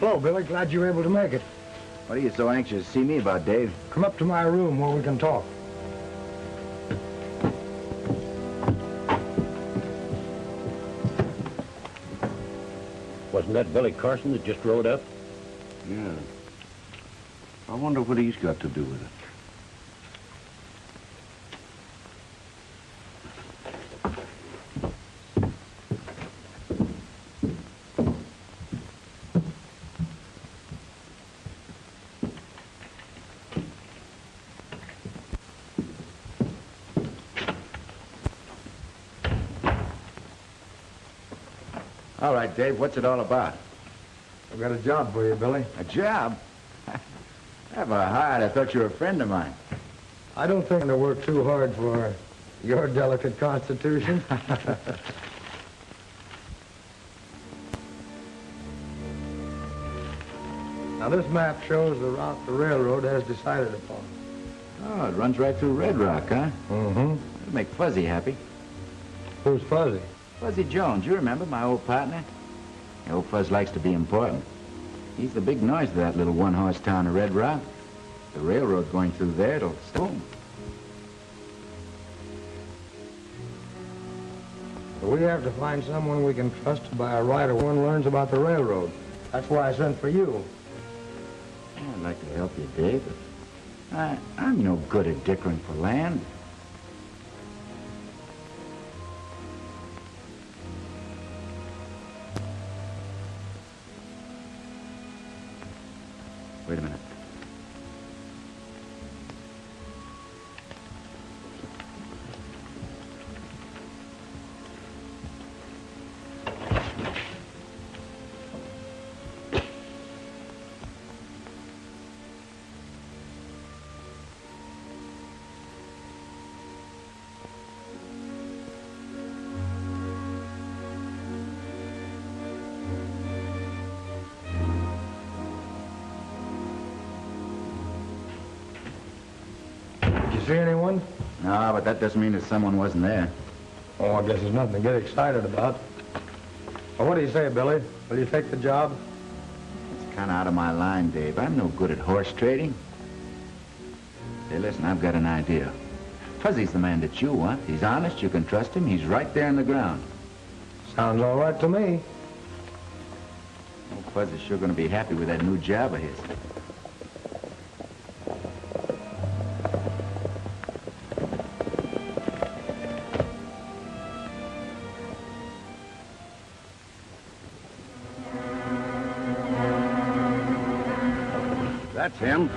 Hello, Billy. Glad you were able to make it. What are you so anxious to see me about, Dave? Come up to my room where we can talk. Wasn't that Billy Carson that just rode up? Yeah. I wonder what he's got to do with it. All right, Dave, what's it all about? I've got a job for you, Billy. A job? Have a heart. I thought you were a friend of mine. I don't think I'm going to work too hard for your delicate constitution. Now, this map shows the route the railroad has decided upon. Oh, it runs right through Red Rock, huh? Mm-hmm. It'll make Fuzzy happy. Who's Fuzzy? Fuzzy Jones, you remember, my old partner? Old Fuzz likes to be important. He's the big noise of that little one-horse town of Red Rock. The railroad going through there, it'll stop. We have to find someone we can trust to buy a rider one learns about the railroad. That's why I sent for you. I'd like to help you, Dave, but I'm no good at dickering for land. Wait a minute. See anyone? No, but that doesn't mean that someone wasn't there. Oh, I guess there's nothing to get excited about. Well, what do you say, Billy? Will you take the job? It's kind of out of my line, Dave. I'm no good at horse trading. Hey, listen, I've got an idea. Fuzzy's the man that you want. He's honest, you can trust him. He's right there in the ground. Sounds all right to me. Oh, Fuzzy's sure going to be happy with that new job of his. That's him.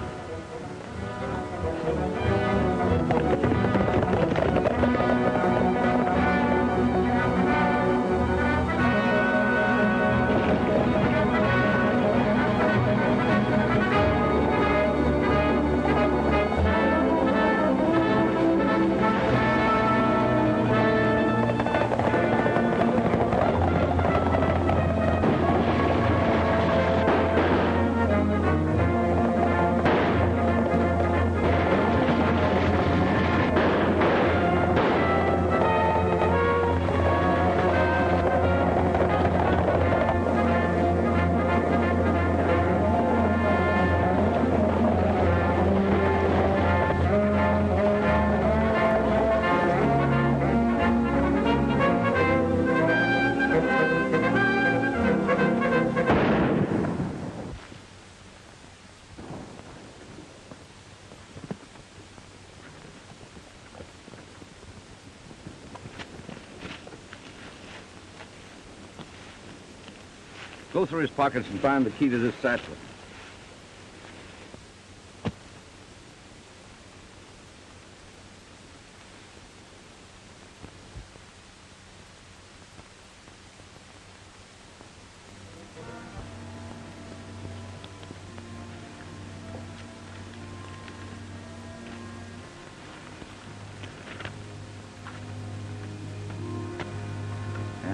Go through his pockets and find the key to this satchel.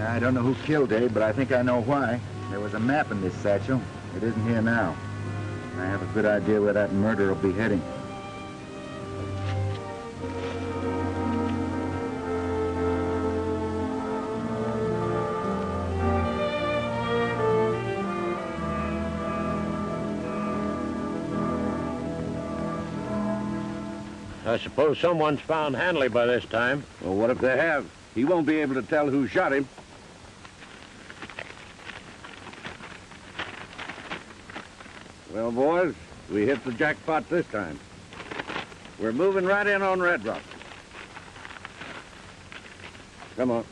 I don't know who killed Dave, but I think I know why. There was a map in this satchel. It isn't here now. I have a good idea where that murder will be heading. I suppose someone's found Hanley by this time. Well, what if they have? He won't be able to tell who shot him. Well, boys, we hit the jackpot this time. We're moving right in on Red Rock. Come on.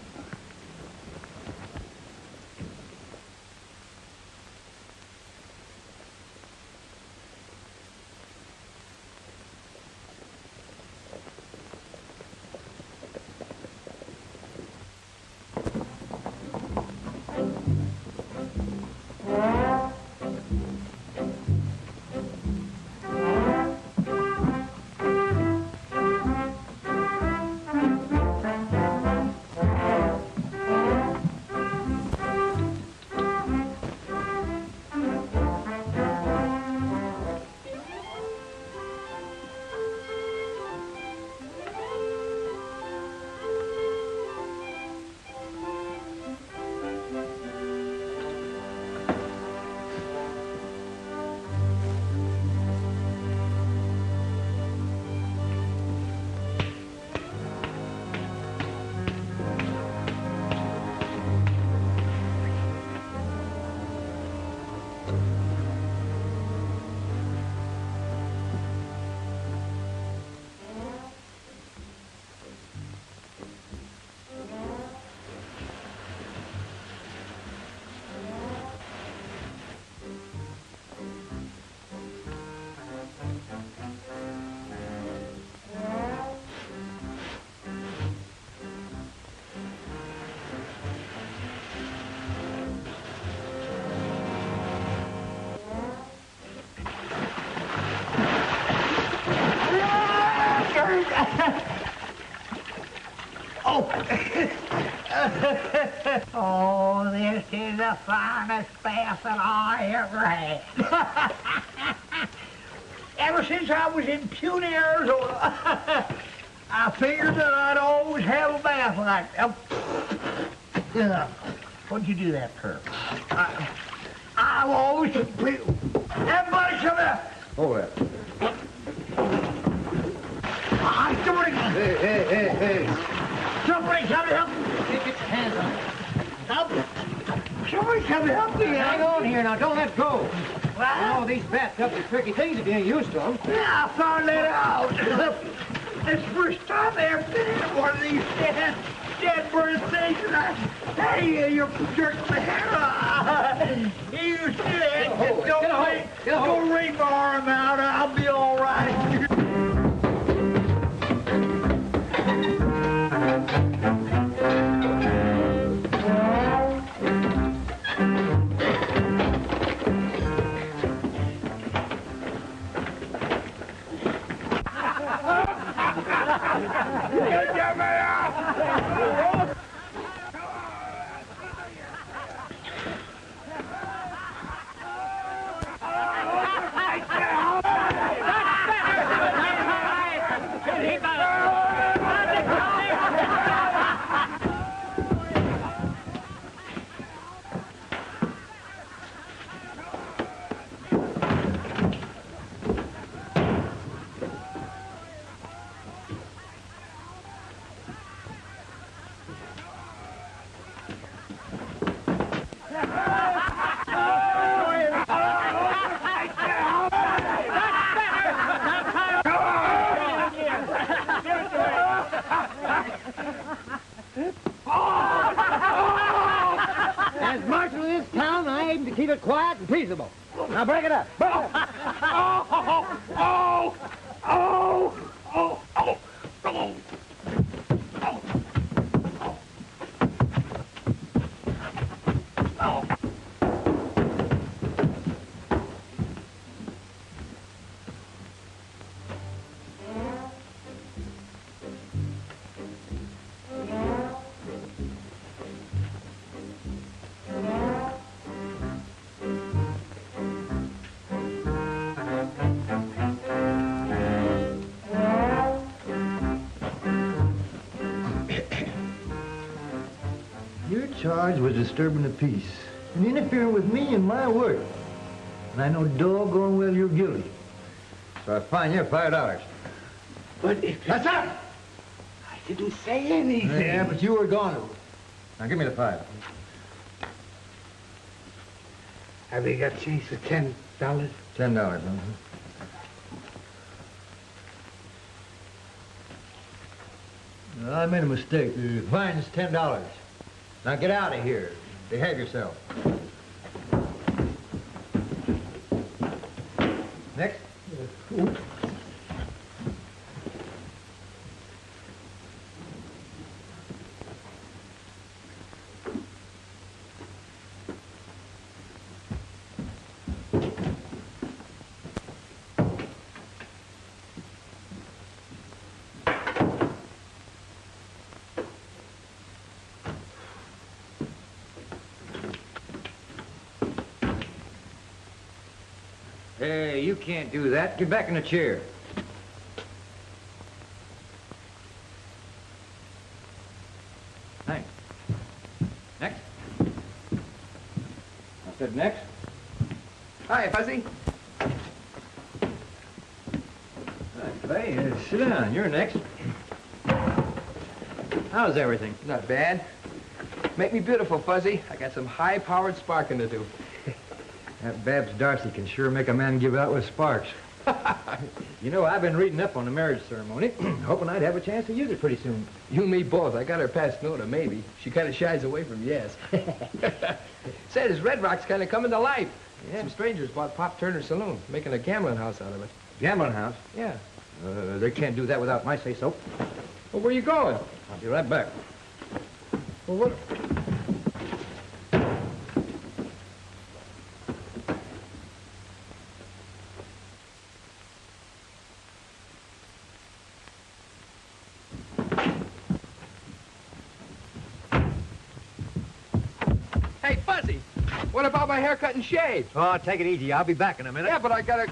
Oh, this is the finest bath that I ever had. Ever since I was in Puny, Arizona, I figured that I'd always have a bath like that. What'd you do that for? I've always... Everybody come here! Hold that. Somebody... Hey. Somebody come help me! Get your hands on it. Somebody come help me! Hang on here now, don't let go. Well, Oh, these bathtubs are tricky things if you ain't used to them. yeah, I found that out. It's the first time I ever been in one of these dead bird things, and hey, you're jerking my hair off. You said, don't wring my arm out, I'll be all right. As marshal of this town, I aim to keep it quiet and peaceable. Now break it up. Break it up. Your charge was disturbing the peace and interfering with me and my work. And I know doggone well you're guilty. So I fine you $5. But if... That's up! I didn't say anything. Yeah, but you were going to. Now, give me the 5. Have you got change for $10? $10, I made a mistake. The fine's $10. Now get out of here. Behave yourself. Next. Hey, you can't do that. Get back in the chair. Thanks. Next. I said next. Hi, Fuzzy. Hi, Clay. Sit down. You're next. How's everything? Not bad. Make me beautiful, Fuzzy. I got some high-powered sparking to do. That Babs Darcy can sure make a man give out with sparks. You know, I've been reading up on the marriage ceremony, hoping I'd have a chance to use it pretty soon. You and me both. I got her past no to maybe. She kind of shies away from yes. Said his Red Rock's kind of coming to life. Yeah. Some strangers bought Pop Turner's saloon, making a gambling house out of it. Gambling house? Yeah. They can't do that without my say-so. Well, where you going? I'll be right back. Well, what? Hey, Fuzzy, what about my haircut and shave? Oh, take it easy. I'll be back in a minute. Yeah, but I gotta...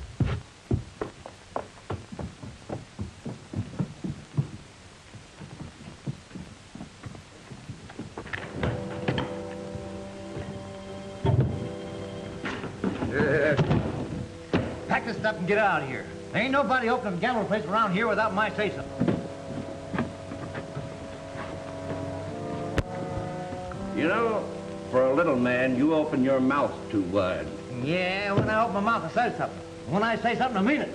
Pack this stuff and get out of here. There ain't nobody opening a gambling place around here without my say-so. You know, for a little man, you open your mouth too wide. Yeah, when I open my mouth, I say something. When I say something, I mean it.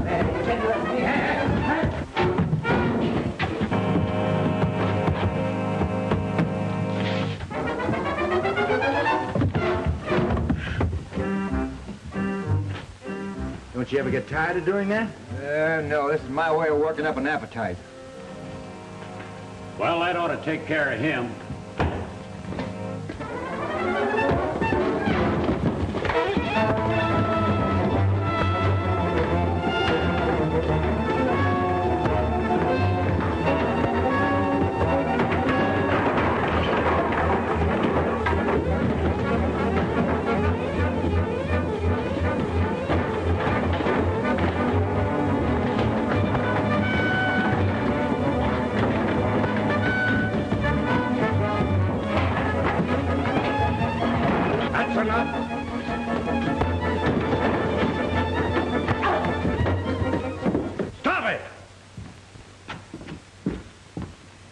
Hey, you can't do that to me. Hey. Don't you ever get tired of doing that? No, this is my way of working up an appetite. Well, that ought to take care of him.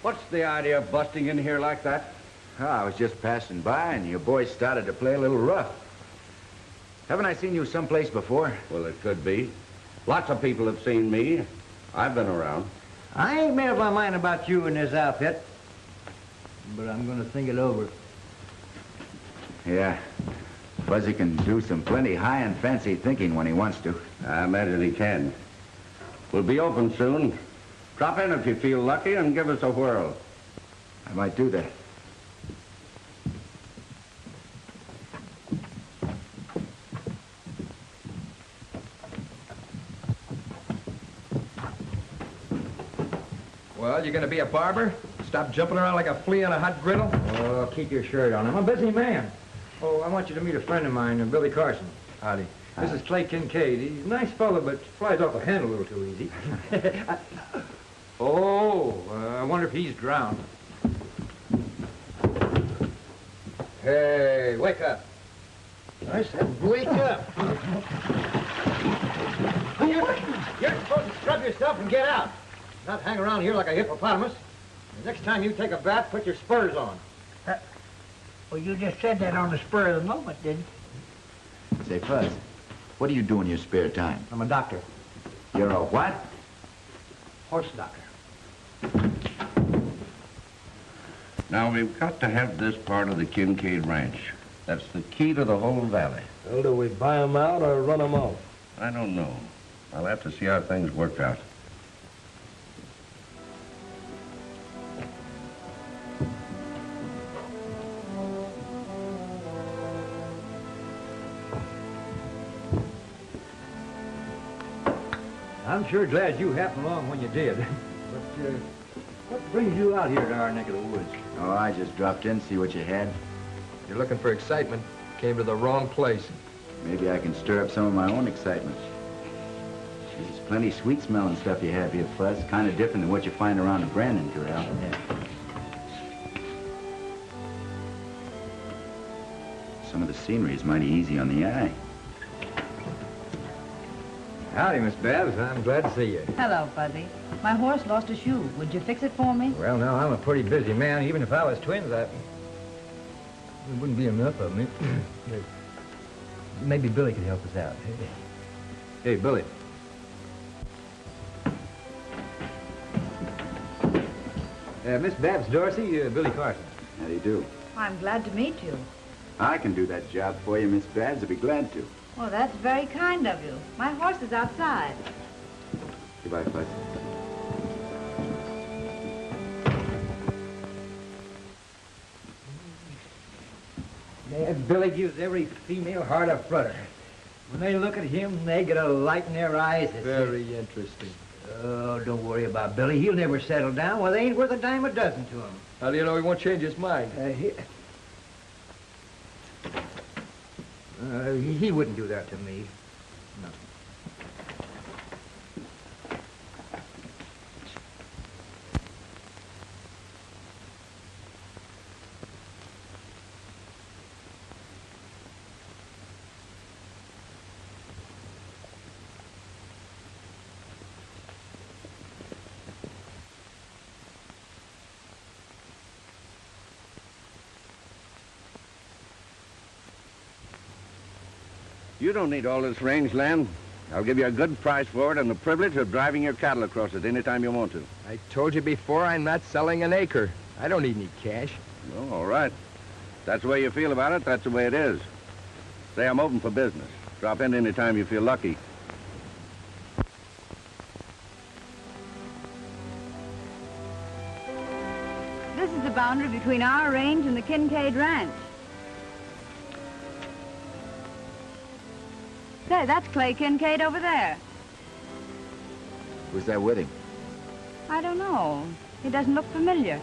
What's the idea of busting in here like that? Oh, I was just passing by, and your boys started to play a little rough. Haven't I seen you someplace before? Well, it could be. Lots of people have seen me. I've been around. I ain't made up my mind about you in this outfit, but I'm gonna think it over. Yeah. Fuzzy can do some plenty high and fancy thinking when he wants to. I imagine he can. We'll be open soon. Drop in if you feel lucky and give us a whirl. I might do that. Well, you gonna be a barber? Stop jumping around like a flea on a hot griddle? Oh, keep your shirt on. I'm a busy man. Oh, I want you to meet a friend of mine, Billy Carson. Howdy. This is Clay Kincaid. He's a nice fellow, but flies off the handle a little too easy. I wonder if he's drowned. Hey, wake up. I said wake up. You're supposed to scrub yourself and get out. Not hang around here like a hippopotamus. The next time you take a bath, put your spurs on. Well, you just said that on the spur of the moment, didn't you? Say, Fuzz, what do you do in your spare time? I'm a doctor. You're a what? Horse doctor. Now, we've got to have this part of the Kincaid Ranch. That's the key to the whole valley. Well, do we buy them out or run them off? I don't know. I'll have to see how things work out. I'm sure glad you happened along when you did. But what brings you out here to our neck of the woods? Oh, I just dropped in, see what you had. You're looking for excitement. Came to the wrong place. Maybe I can stir up some of my own excitement. There's plenty sweet-smelling stuff you have here, Fuzz. Kind of different than what you find around the Brandon Corral. Yeah. Some of the scenery is mighty easy on the eye. Howdy, Miss Babs. I'm glad to see you. Hello, Fuzzy. My horse lost a shoe. Would you fix it for me? Well, now, I'm a pretty busy man. Even if I was twins, it wouldn't be enough of me. Maybe Billy could help us out. Hey, Billy. Miss Babs Dorsey, Billy Carson. How do you do? I'm glad to meet you. I can do that job for you, Miss Babs. I'd be glad to. Well, that's very kind of you. My horse is outside. Goodbye, Fuzz. Billy gives every female heart a flutter. When they look at him, they get a light in their eyes. Very interesting. Oh, don't worry about Billy. He'll never settle down. Well, they ain't worth a dime a dozen to him. How do you know he won't change his mind? He wouldn't do that to me. No. You don't need all this range land. I'll give you a good price for it and the privilege of driving your cattle across it any time you want to. I told you before, I'm not selling an acre. I don't need any cash. Well, all right. If that's the way you feel about it, that's the way it is. Say I'm open for business. Drop in any time you feel lucky. This is the boundary between our range and the Kincaid Ranch. Say, that's Clay Kincaid over there. Who's that with him? I don't know. He doesn't look familiar.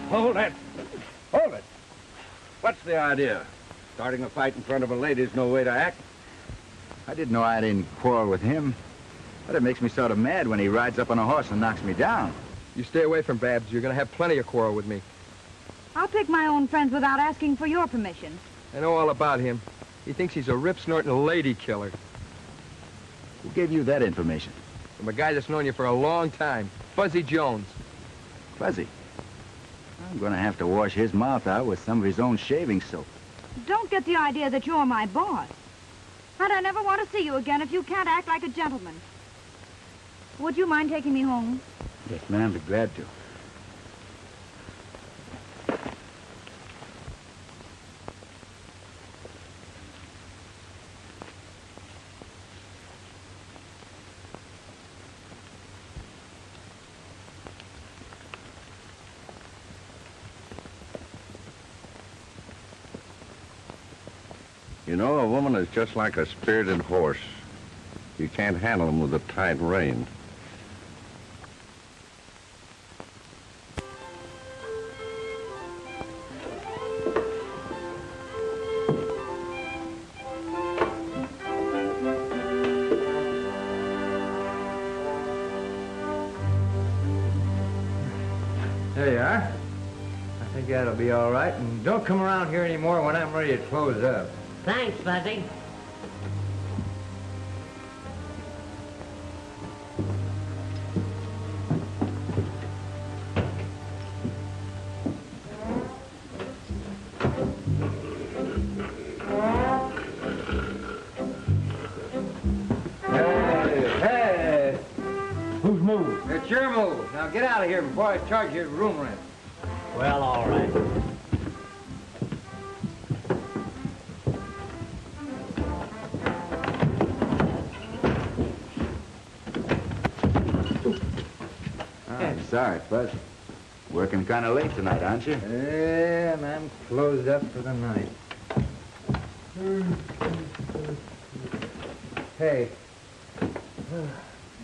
Hold it. Hold it. What's the idea? Starting a fight in front of a lady's no way to act. I didn't know I didn't quarrel with him. But it makes me sort of mad when he rides up on a horse and knocks me down. You stay away from Babs. You're going to have plenty of quarrel with me. I'll pick my own friends without asking for your permission. I know all about him. He thinks he's a rip-snorting lady killer. Who gave you that information? From a guy that's known you for a long time. Fuzzy Jones. Fuzzy. I'm going to have to wash his mouth out with some of his own shaving soap. Don't get the idea that you're my boss. And I never want to see you again if you can't act like a gentleman. Would you mind taking me home? Yes, ma'am, I'd be glad to. You know, a woman is just like a spirited horse. You can't handle them with a tight rein. There you are. I think that'll be all right. And don't come around here anymore when I'm ready to close up. Thanks, Fuzzy. Hey! Whose move? It's your move. Now get out of here before I charge you room rent. Well, all right. I'm sorry, Fuzz. Working kind of late tonight, aren't you? Yeah, and I'm closed up for the night. Hey,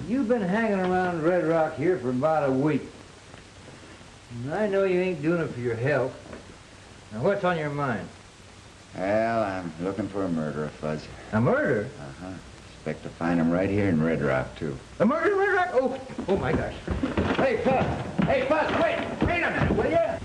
you've been hanging around Red Rock here for about a week. And I know you ain't doing it for your health. Now, what's on your mind? Well, I'm looking for a murderer, Fuzz. A murder? Uh-huh. Expect to find him right here in Red Rock, too. A murder in Red Rock? Oh my gosh. Hey, Fuzz! Hey, Fuzz, wait a minute, will you?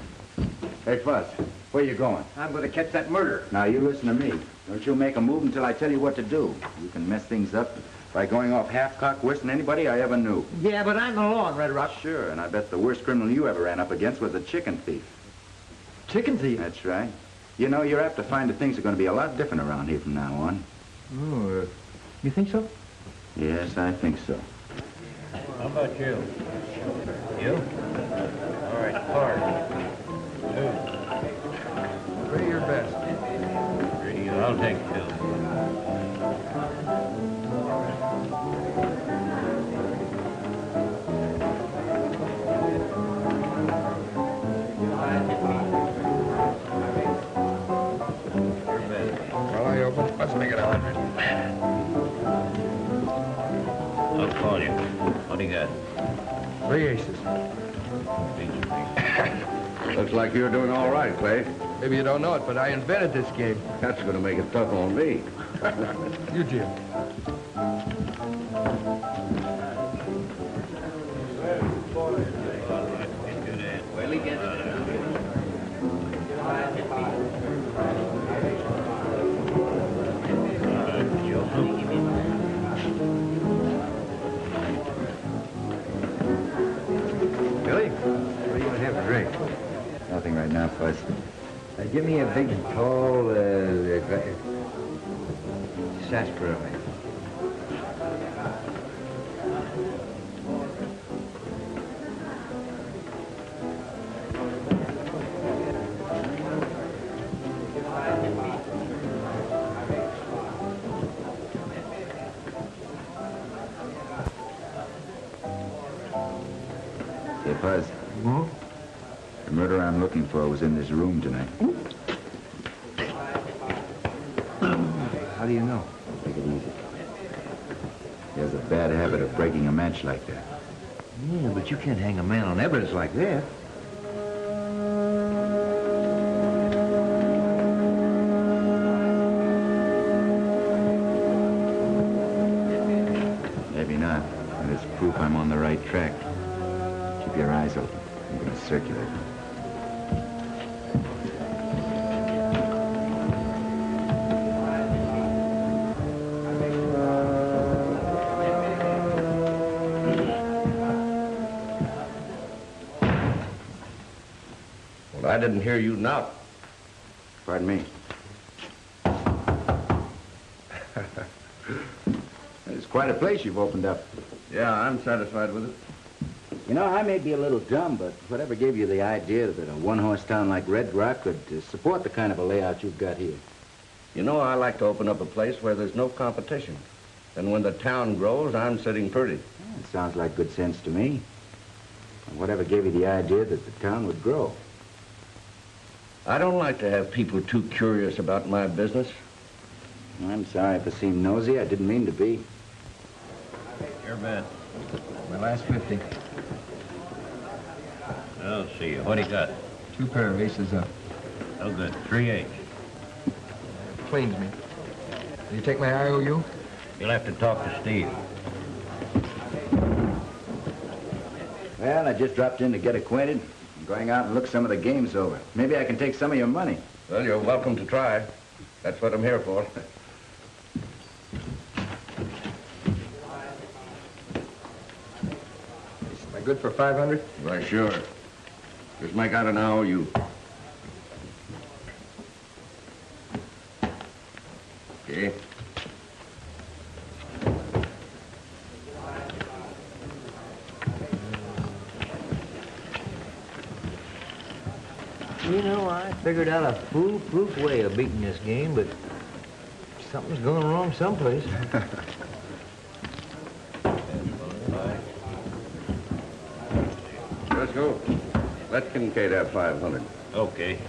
Hey, Fuzz, where you going? I'm going to catch that murderer. Now, you listen to me. Don't you make a move until I tell you what to do. You can mess things up by going off half-cocked worse than anybody I ever knew. Yeah, but I'm the law in Red Rock. Sure, and I bet the worst criminal you ever ran up against was a chicken thief. Chicken thief? That's right. You know, you're apt to find that things are going to be a lot different around here from now on. Oh, you think so? Yes, I think so. How about you? You? All right, card. 2. Three your best. 3. I'll take 2. Well, I open. Let's make it 100. I'll call you. What do you got? 3 aces. Looks like you're doing all right, Clay. Maybe you don't know it, but I invented this game. That's going to make it tough on me. You, Jim. Well, he gets it. Billy, what are you going to have to drink? Nothing right now, Fuzz. Give me a big, tall, sarsaparilla. Hey, Fuzz. Hmm? The murderer I'm looking for was in this room tonight. How do you know? Take it easy. He has a bad habit of breaking a match like that. Yeah, but you can't hang a man on evidence like that. Maybe not, but it's proof I'm on the right track. Keep your eyes open. I'm going to circulate. Well, I didn't hear you knock. Pardon me. It's quite a place you've opened up. Yeah, I'm satisfied with it. You know, I may be a little dumb, but whatever gave you the idea that a one-horse town like Red Rock could support the kind of a layout you've got here? You know, I like to open up a place where there's no competition. And when the town grows, I'm sitting pretty. Well, it sounds like good sense to me. And whatever gave you the idea that the town would grow? I don't like to have people too curious about my business. I'm sorry if I seem nosy. I didn't mean to be. Your bet. My last 50. I'll see you. What do you got? 2 pair of aces up. Oh, good. 3-8. Cleans me. Will you take my IOU? You'll have to talk to Steve. Well, I just dropped in to get acquainted. I'm going out and look some of the games over. Maybe I can take some of your money. Well, you're welcome to try. That's what I'm here for. Am I good for 500? Why, sure. Just make out an IOU. Okay. You know, I figured out a foolproof way of beating this game, but something's going wrong someplace. Let's go. Let Kincaid have 500. Okay.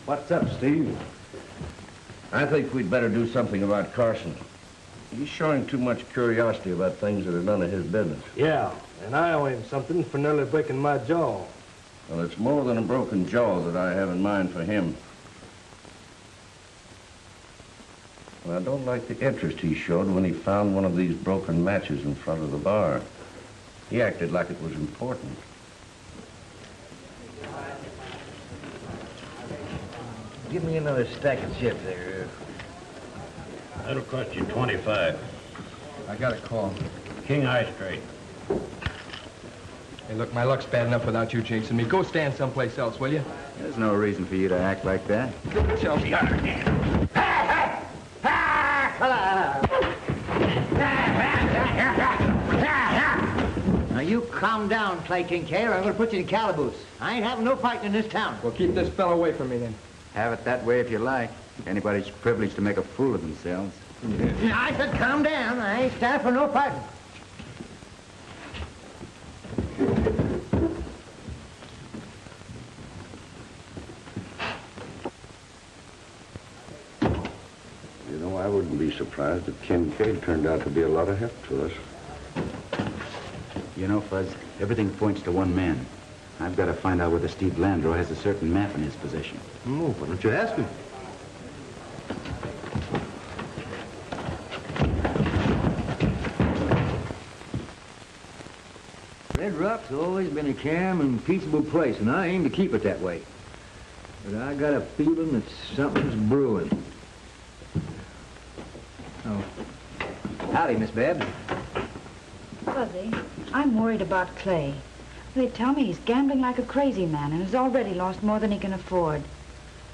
What's up, Steve? I think we'd better do something about Carson. He's showing too much curiosity about things that are none of his business. Yeah, and I owe him something for nearly breaking my jaw. Well, it's more than a broken jaw that I have in mind for him. Well, I don't like the interest he showed when he found one of these broken matches in front of the bar. He acted like it was important. Give me another stack of chips there. That'll cost you 25. I got a call. King high straight. Hey, look, my luck's bad enough without you jinxing me. Go stand someplace else, will you? There's no reason for you to act like that. Tell me. Now, you calm down, Clay Kincaid, or I'm going to put you in calaboose. I ain't having no fighting in this town. Well, keep this fellow away from me, then. Have it that way if you like. Anybody's privileged to make a fool of themselves. I said calm down. I ain't standing for no fighting. You know, I wouldn't be surprised if Kincaid turned out to be a lot of help to us. You know, Fuzz, everything points to one man. I've got to find out whether Steve Landreau has a certain map in his possession. Oh, why don't you ask him? Red Rock's always been a calm and peaceable place, and I aim to keep it that way. But I got a feeling that something's brewing. Oh. Howdy, Miss Babs. Fuzzy, I'm worried about Clay. They tell me he's gambling like a crazy man and has already lost more than he can afford.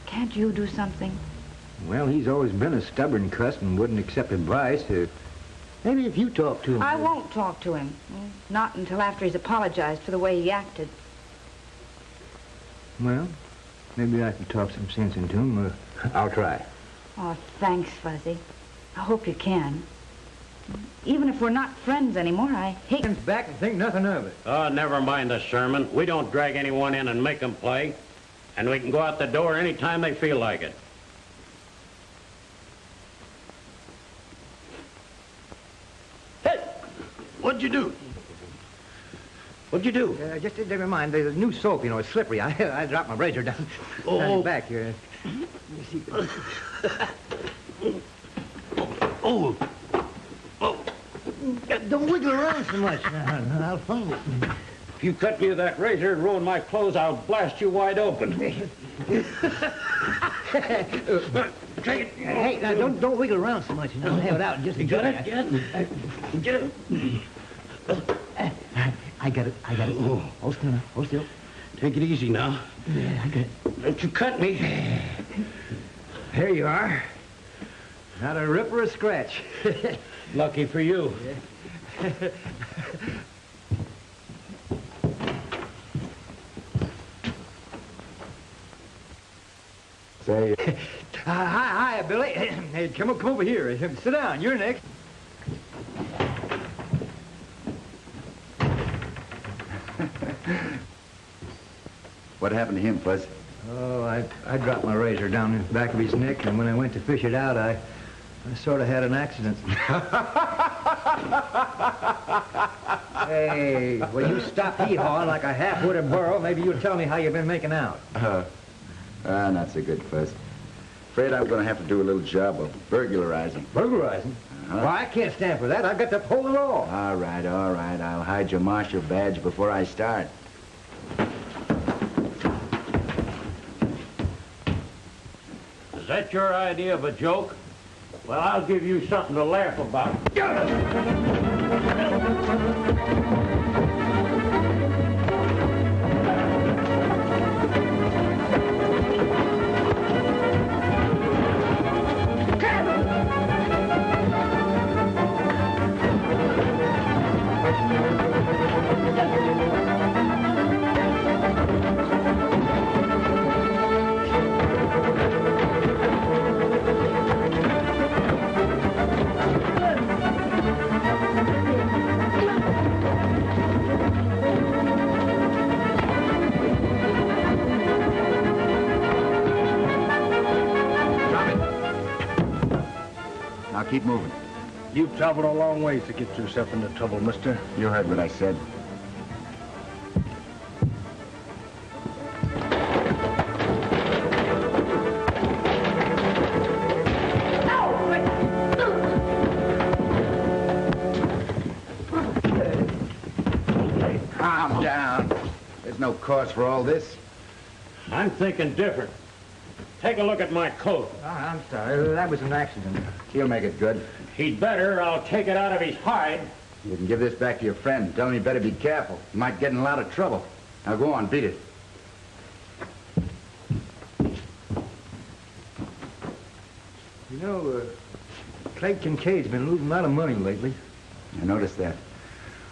Can't you do something? Well, he's always been a stubborn cuss and wouldn't accept advice. Maybe if you talk to him... I won't talk to him. Not until after he's apologized for the way he acted. Well, maybe I can talk some sense into him. I'll try. Oh, thanks, Fuzzy. I hope you can. Even if we're not friends anymore, I hate... Back and think nothing of it. Oh, never mind the sermon. We don't drag anyone in and make them play. And we can go out the door any time they feel like it. Hey! What'd you do? What'd you do? Just never mind. There's new soap, you know. It's slippery. I dropped my razor down his back here. Let me see. Oh! Don't wiggle around so much. I'll find it. If you cut me with that razor and ruin my clothes, I'll blast you wide open. Take it. Hey, now, don't wiggle around so much. You know, have it out. Just You got it? Get it? I got it. Oh, hold still. Hold still. Take it easy now. Yeah, I got it. Don't you cut me. There you are. Not a rip or a scratch. Lucky for you. Say, Hi, Billy. Hey, come over here. Sit down. You're next. What happened to him, Fuzz? Oh, I dropped my razor down the back of his neck, and when I went to fish it out, I sort of had an accident. Hey, will you stop hee-hawing like a half-witted burro? Maybe you'll tell me how you've been making out. Not so good, Fuzz. Afraid I'm going to have to do a little job of burglarizing. Burglarizing? Well, I can't stand for that. I've got to uphold the law. All right. I'll hide your marshal badge before I start. Is that your idea of a joke? Well, I'll give you something to laugh about. Keep moving. You've traveled a long ways to get yourself into trouble, mister. You heard what I said. Calm down. There's no cause for all this. I'm thinking different. Take a look at my coat. Oh, I'm sorry. That was an accident. He'll make it good. He'd better, or I'll take it out of his hide. You can give this back to your friend. Tell him he better be careful. He might get in a lot of trouble. Now go on, beat it. You know, Craig Kincaid's been losing a lot of money lately. I noticed that.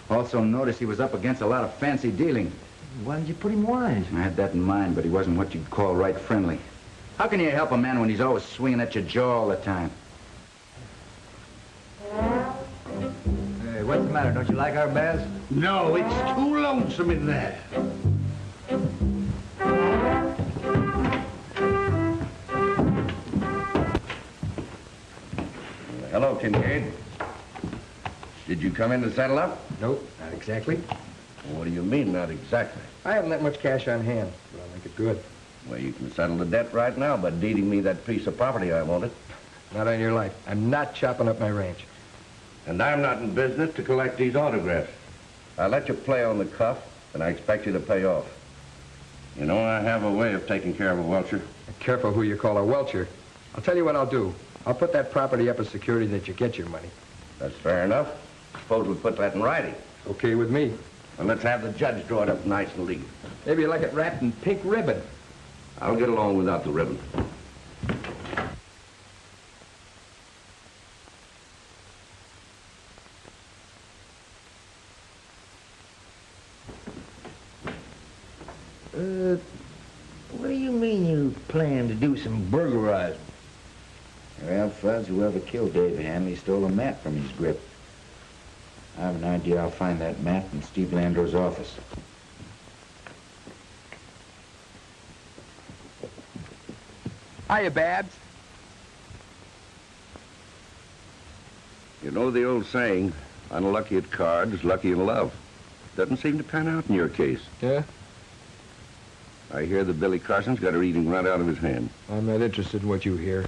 Also noticed he was up against a lot of fancy dealing. Why did you put him wise? I had that in mind, but he wasn't what you'd call right friendly. How can you help a man when he's always swinging at your jaw all the time? Hey, what's the matter? Don't you like our baths? No, it's too lonesome in there. Hello, Kincaid. Did you come in to settle up? Nope, not exactly. What do you mean, not exactly? I haven't that much cash on hand, but I'll make it good. Well, you can settle the debt right now by deeding me that piece of property I wanted. Not on your life. I'm not chopping up my ranch. And I'm not in business to collect these autographs. I let you play on the cuff, and I expect you to pay off. You know, I have a way of taking care of a welcher. Careful who you call a welcher. I'll tell you what I'll do. I'll put that property up as security that you get your money. That's fair enough. Suppose we put that in writing. Okay with me. And let's have the judge draw it up nice and legal. Maybe you like it wrapped in pink ribbon. I'll get along without the ribbon. What do you mean you plan to do some burglarizing? Well, Fuzz, whoever killed Dave Hanley stole a map from his grip. I have an idea I'll find that map in Steve Landau's office. Hiya, Babs. You know the old saying, unlucky at cards, lucky in love. Doesn't seem to pan out in your case. Yeah? I hear that Billy Carson's got her eating right out of his hand. I'm not interested in what you hear.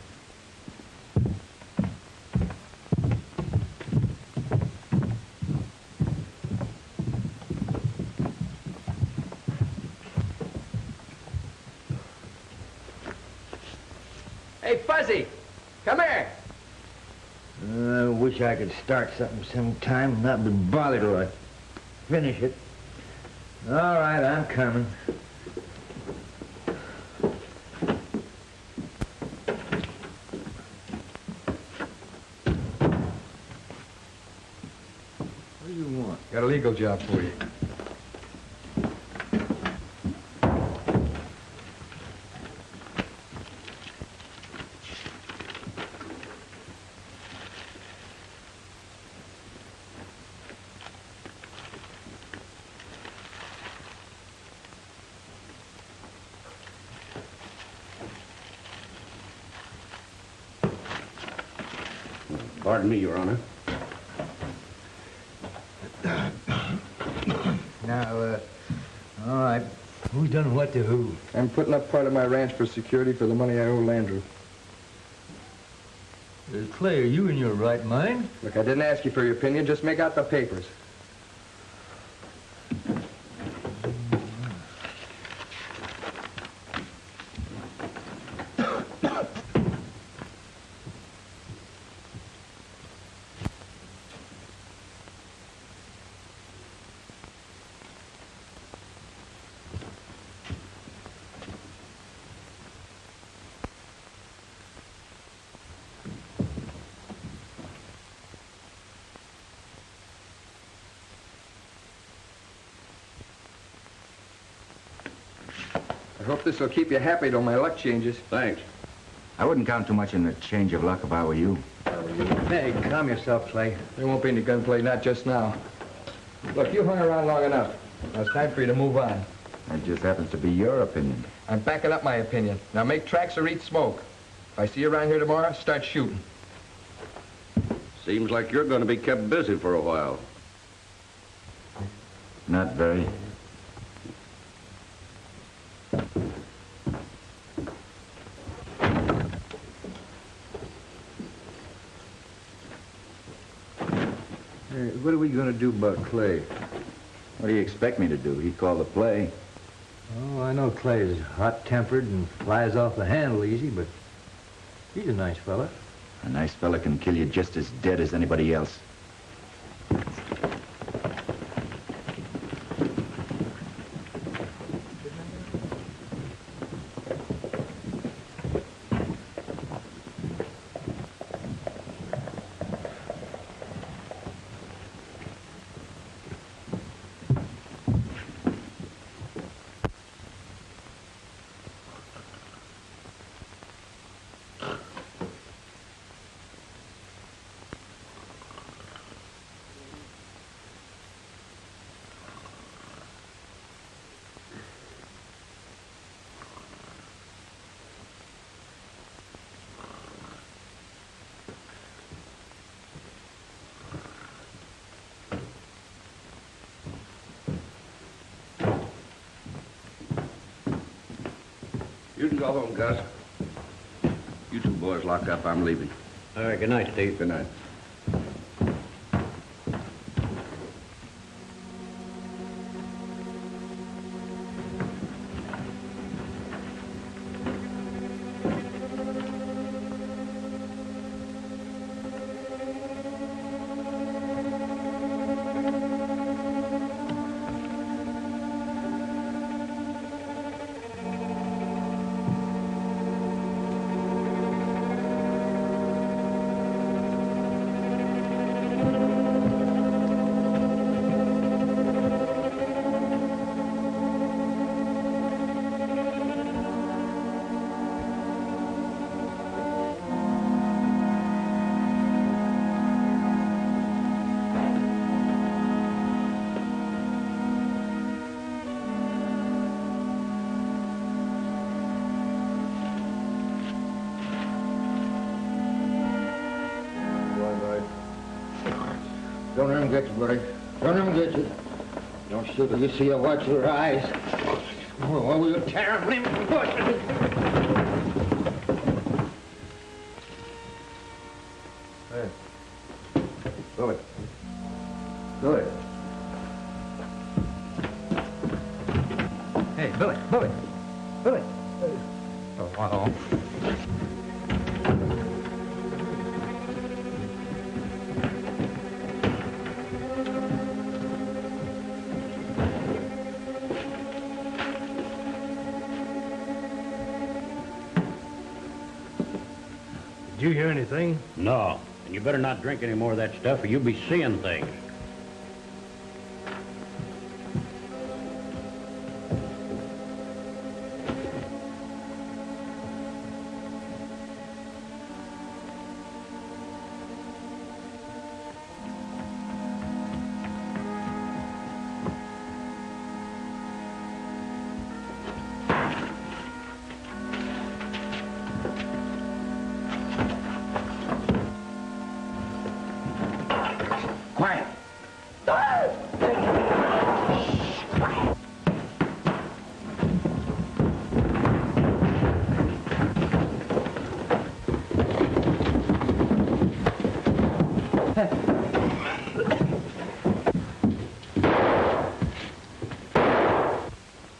Hey, Fuzzy, come here. I wish I could start something sometime and not be bothered till I finish it. All right, I'm coming. What do you want? Got a legal job for you. Pardon me, Your Honor. Now, all right. Who's done what to who? I'm putting up part of my ranch for security for the money I owe Landrew. Clay, are you in your right mind? Look, I didn't ask you for your opinion. Just make out the papers. I hope this will keep you happy till my luck changes. Thanks. I wouldn't count too much on the change of luck if I were you. Hey, calm yourself, Clay. There won't be any gunplay, not just now. Look, you hung around long enough. Now it's time for you to move on. That just happens to be your opinion. I'm backing up my opinion. Now make tracks or eat smoke. If I see you around here tomorrow, start shooting. Seems like you're going to be kept busy for a while. Not very. What are we going to do about Clay? What do you expect me to do? He called the play. Oh, I know Clay's hot-tempered and flies off the handle easy, but he's a nice fella. A nice fella can kill you just as dead as anybody else. You can go home, Gus. You two boys lock up. I'm leaving. All right, good night, Steve. Good night. Don't let him get you, buddy. Don't let him get you. Don't shoot till you see her. Watch your eyes. What will you tear him limb from bushes? Hey. Billy. Billy. Hey, Billy, Billy, Billy. Oh, wow. Did you hear anything? No. And you better not drink any more of that stuff or you'll be seeing things.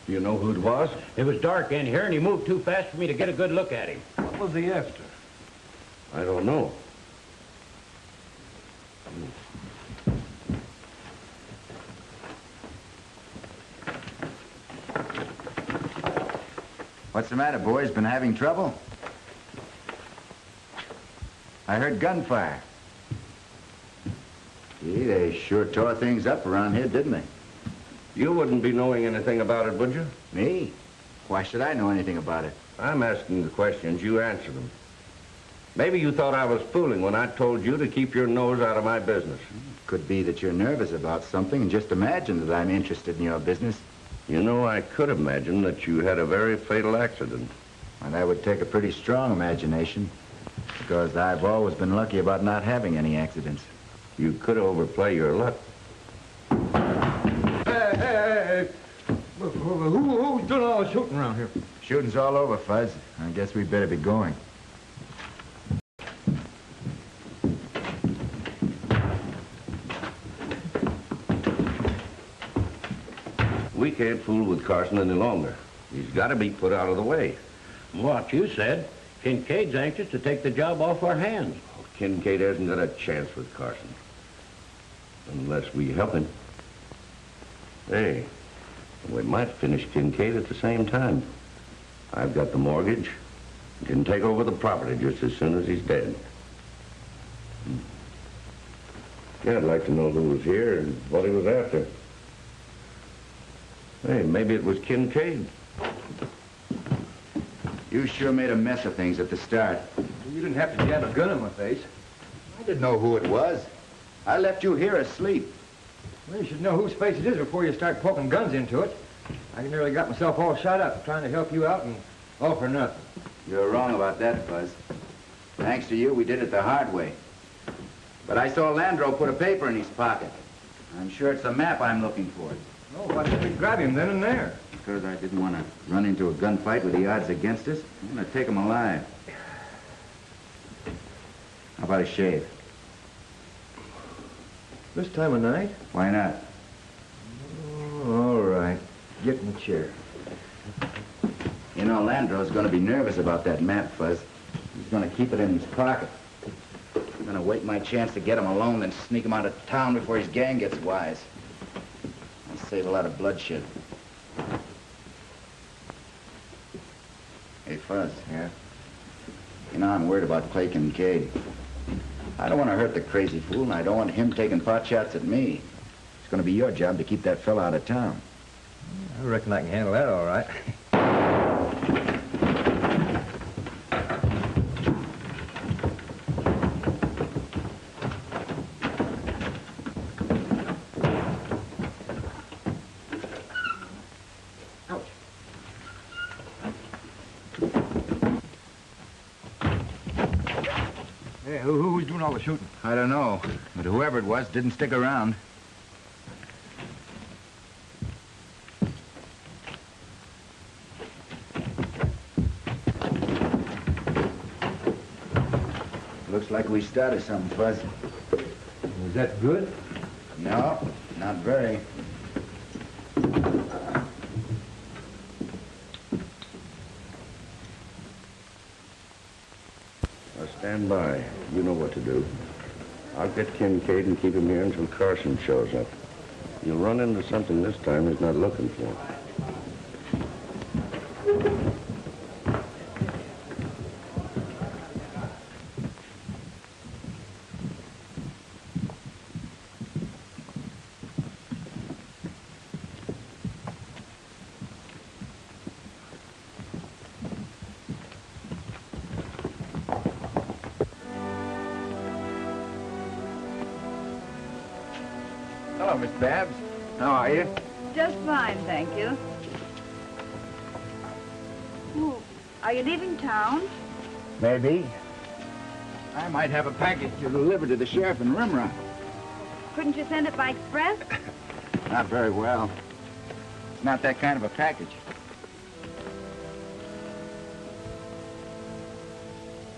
Do you know who it was? It was dark in here, and he moved too fast for me to get a good look at him. What was he after? I don't know. What's the matter, boys? Been having trouble? I heard gunfire. Gee, they sure tore things up around here, didn't they? You wouldn't be knowing anything about it, would you? Me? Why should I know anything about it? I'm asking the questions, you answer them. Maybe you thought I was fooling when I told you to keep your nose out of my business. Could be that you're nervous about something and just imagine that I'm interested in your business. You know, I could imagine that you had a very fatal accident. And that would take a pretty strong imagination, because I've always been lucky about not having any accidents. You could overplay your luck. Hey. Who's doing all the shooting around here? Shooting's all over, Fuzz. I guess we'd better be going. We can't fool with Carson any longer. He's got to be put out of the way. What you said, Kincaid's anxious to take the job off our hands. Kincaid hasn't got a chance with Carson. Unless we help him. Hey, we might finish Kincaid at the same time. I've got the mortgage. Can take over the property just as soon as he's dead. Yeah, I'd like to know who was here and what he was after. Hey, maybe it was Kincaid. You sure made a mess of things at the start. You didn't have to jab a gun in my face. I didn't know who it was. I left you here asleep. Well, you should know whose face it is before you start poking guns into it. I nearly got myself all shot up trying to help you out and all for nothing. You're wrong about that, Buzz. Thanks to you, we did it the hard way. But I saw Landro put a paper in his pocket. I'm sure it's the map I'm looking for. Oh, why didn't we grab him then and there? Because I didn't want to run into a gunfight with the odds against us. I'm going to take him alive. How about a shave? This time of night? Why not? Oh, all right. Get in the chair. You know, Landro's going to be nervous about that map, Fuzz. He's going to keep it in his pocket. I'm going to wait my chance to get him alone, then sneak him out of town before his gang gets wise. I'll save a lot of bloodshed. Hey, Fuzz. Yeah? You know, I'm worried about Clay Kincaid. I don't want to hurt the crazy fool, and I don't want him taking pot shots at me. It's going to be your job to keep that fella out of town. I reckon I can handle that all right. Who's doing all the shooting? I don't know, but whoever it was didn't stick around. Looks like we started something, Fuzz. Was that good? No, not very. Stand by. You know what to do. I'll get Kincaid and keep him here until Carson shows up. You'll run into something this time he's not looking for. Hello, Miss Babs. How are you? Just fine, thank you. Oh, are you leaving town? Maybe. I might have a package to deliver to the sheriff in Rimrock. Couldn't you send it by express? Not very well. It's not that kind of a package.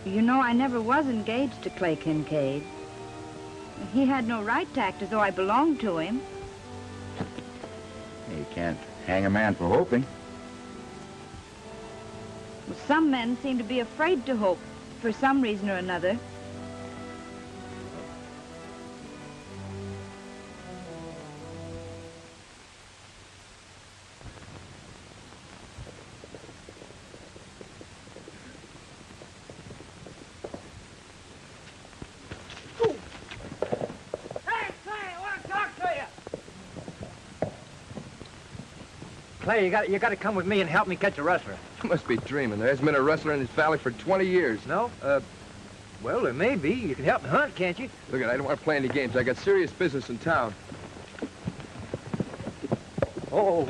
You know, I never was engaged to Clay Kincaid. He had no right to act as though I belonged to him. You can't hang a man for hoping. Some men seem to be afraid to hope, for some reason or another. Clay, you got to come with me and help me catch a rustler. You must be dreaming. There hasn't been a rustler in this valley for 20 years. No? Well, there may be. You can help me hunt, can't you? Look, I don't want to play any games. I got serious business in town. Oh.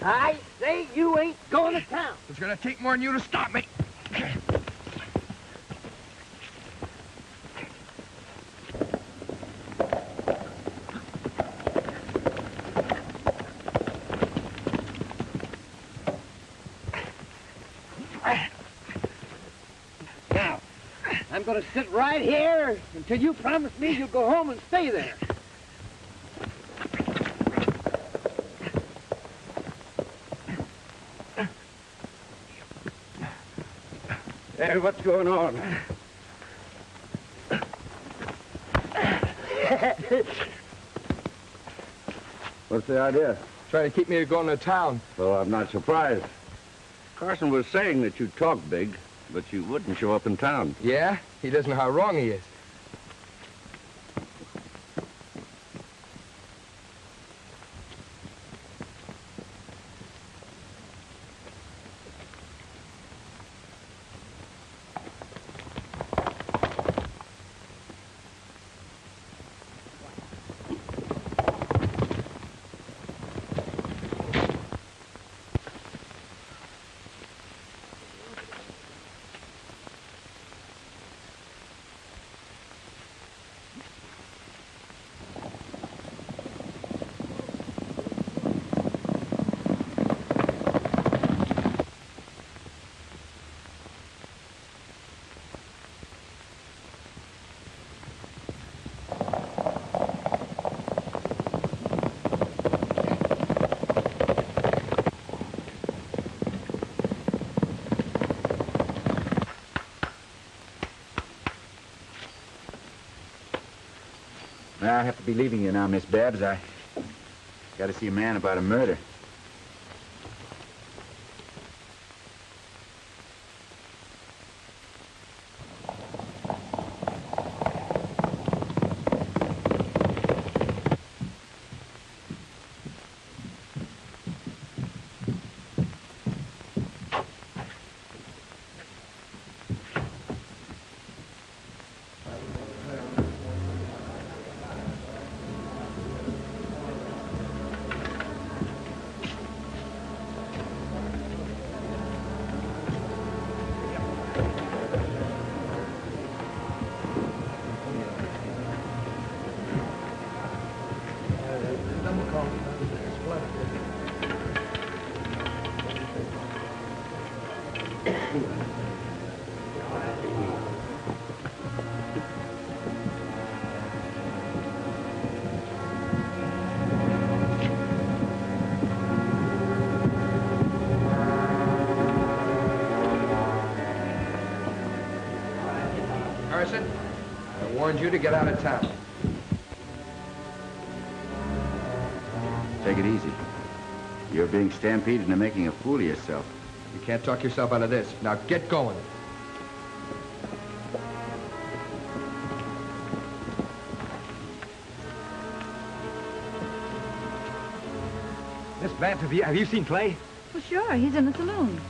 I say you ain't going to town. It's going to take more than you to stop me. Now, I'm going to sit right here until you promise me you'll go home and stay there. Hey, what's going on? What's the idea? Trying to keep me going to town. Well, I'm not surprised. Carson was saying that you talk big, but you wouldn't show up in town. Yeah? He doesn't know how wrong he is. I have to be leaving you now, Miss Babs. I got to see a man about a murder. Carson, I warned you to get out of town. Take it easy. You're being stampeded into making a fool of yourself. You can't talk yourself out of this. Now get going. Miss Babs, have you seen Clay? Well, sure. He's in the saloon.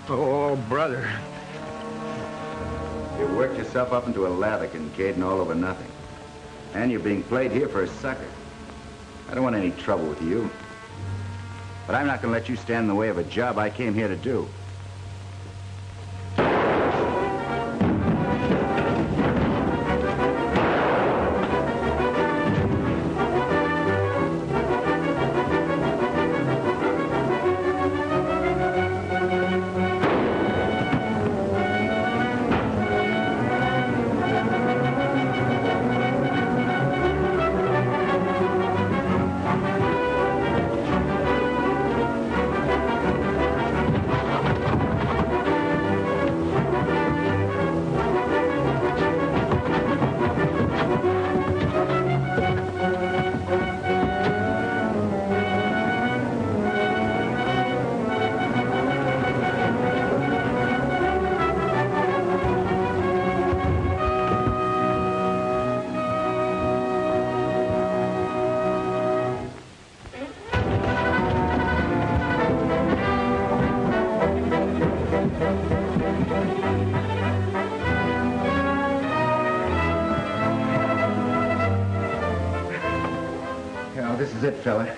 Oh, brother. You worked yourself up into a lather, Kincaid, and all over nothing. And you're being played here for a sucker. I don't want any trouble with you. But I'm not going to let you stand in the way of a job I came here to do. it, fella.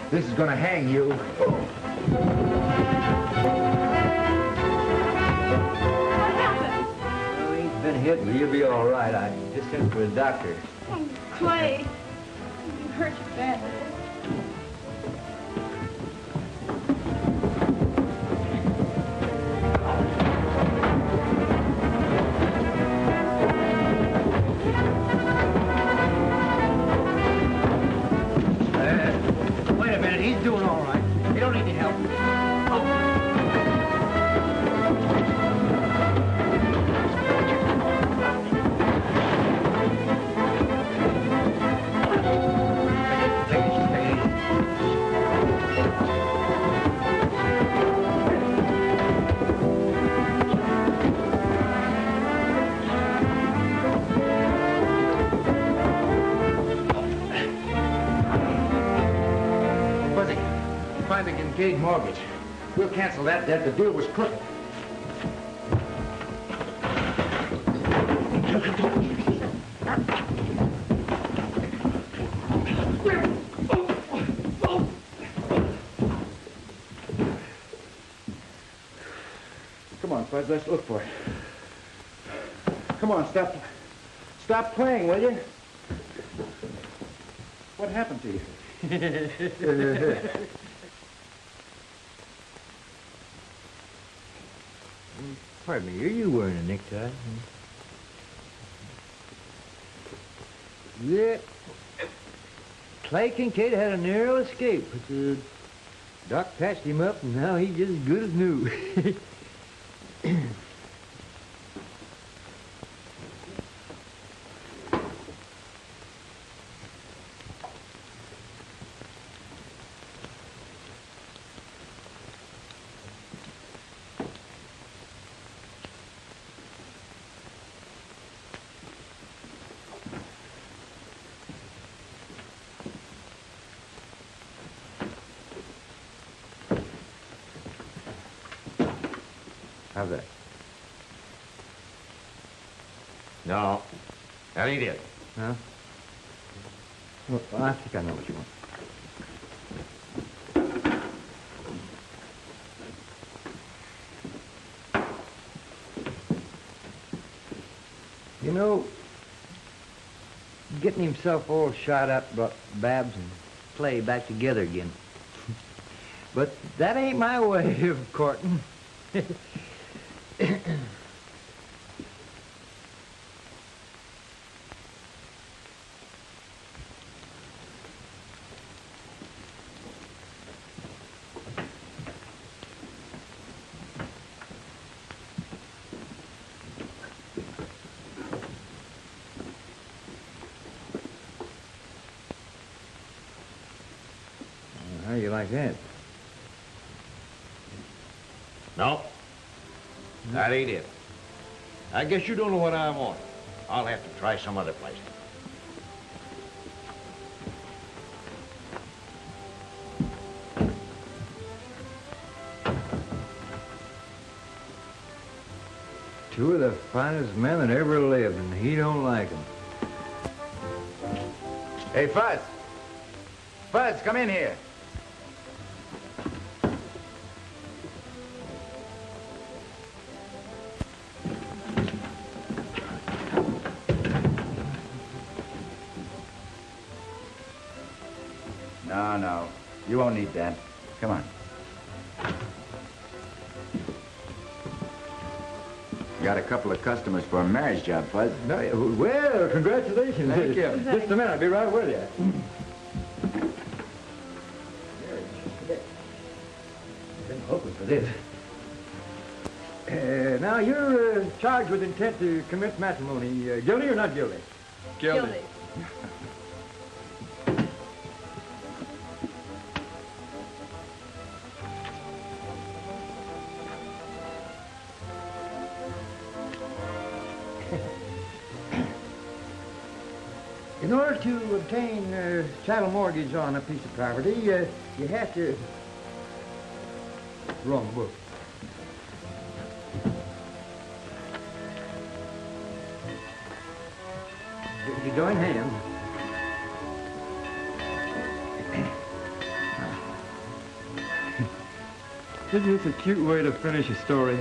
This is gonna hang you. What happened? Well, he's been hit, but he'll be all right. I just sent for a doctor. Oh, Clay. You hurt your back. Wait a minute, he's doing all right. You don't need any help. Find the Kincaid mortgage. We'll cancel that debt. The deal was crooked. Come on, Fuzz, let's look for it. Come on, stop playing, will you? What happened to you? Pardon me, are you wearing a necktie? Yeah. Clay Kincaid had a narrow escape, but the doc patched him up, and now he's just as good as new. How's that? No, that ain't it. Huh? Well, I think I know what you want. You know, getting himself all shot up brought Babs and Clay back together again. But that ain't my way of courting. How do you like that? No, that ain't it. I guess you don't know what I want. I'll have to try some other place. Two of the finest men that ever lived, and he don't like them. Hey, Fuzz. Fuzz, come in here. No, you won't need that. Come on. Got a couple of customers for a marriage job, Fuzz. No, well, congratulations. Thank you. Just a minute, I'll be right with you. Been hoping for this. Now, you're charged with intent to commit matrimony. Guilty or not guilty? Guilty. In order to obtain a chattel mortgage on a piece of property, you have to... Wrong book. You join hands. Isn't this a cute way to finish a story?